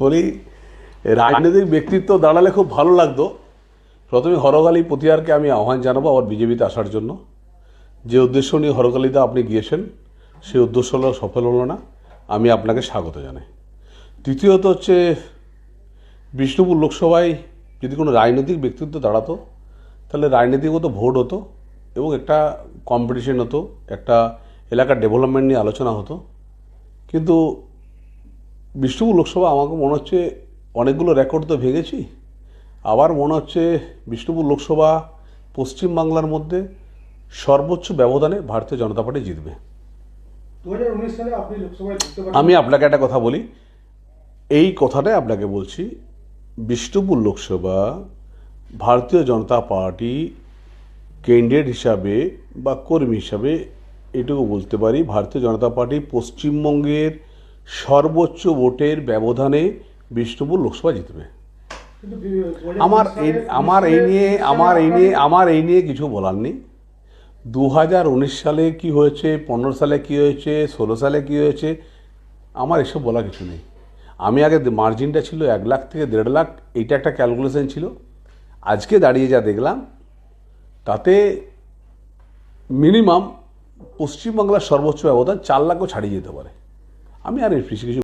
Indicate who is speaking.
Speaker 1: বলি রাজনৈতিক ব্যক্তিত্ব দাঁড়ালে খুব ভালো লাগতো। প্রথমে হরকালী প্রতিহারকে আমি আহ্বান জানাবো আবার বিজেপিতে আসার জন্য। যে উদ্দেশ্য নিয়ে হরকালীতে আপনি গিয়েছেন সেই উদ্দেশ্য সফল হলো না, আমি আপনাকে স্বাগত জানাই। দ্বিতীয়ত হচ্ছে বিষ্ণুপুর লোকসভায় যদি কোনো রাজনৈতিক ব্যক্তিত্ব দাঁড়াতো তাহলে রাজনীতিগত ভোট হতো এবং একটা কম্পিটিশন হতো, একটা এলাকার ডেভেলপমেন্ট নিয়ে আলোচনা হতো। কিন্তু বিষ্ণুপুর লোকসভা আমাকে মনে হচ্ছে অনেকগুলো রেকর্ড তো ভেঙেছি, আবার মনে হচ্ছে বিষ্ণুপুর লোকসভা পশ্চিমবাংলার মধ্যে সর্বোচ্চ ব্যবধানে ভারতীয় জনতা পার্টি জিতবে।
Speaker 2: 2019 সালে আপনি লোকসভায় জিততে পারেন।
Speaker 1: আমি আপনাকে একটা কথা বলি, এই কথাটাই আপনাকে বলছি, বিষ্ণুপুর লোকসভা ভারতীয় জনতা পার্টি ক্যান্ডিডেট হিসাবে বা কর্মী হিসাবে এটুকু বলতে পারি, ভারতীয় জনতা পার্টি পশ্চিমবঙ্গের সর্বোচ্চ ভোটের ব্যবধানে বিষ্ণুপুর লোকসভা জিতবে।
Speaker 2: কিন্তু
Speaker 1: আমার এই নিয়ে কিছু বলার নেই। 2019 সালে কি হয়েছে, 15 সালে কি হয়েছে, 16 সালে কি হয়েছে, আমার এসব বলা কিছু নেই। আমি আগে মার্জিনটা ছিল 1 লাখ থেকে 1.5 লাখ, এইটা একটা ক্যালকুলেশন ছিল। আজকে দাঁড়িয়ে যা দেখলাম তাতে মিনিমাম পশ্চিমবাংলার সর্বোচ্চ ব্যবধান 4 লাখও ছাড়িয়ে যেতে পারে। আমি আর এর বেশি কিছু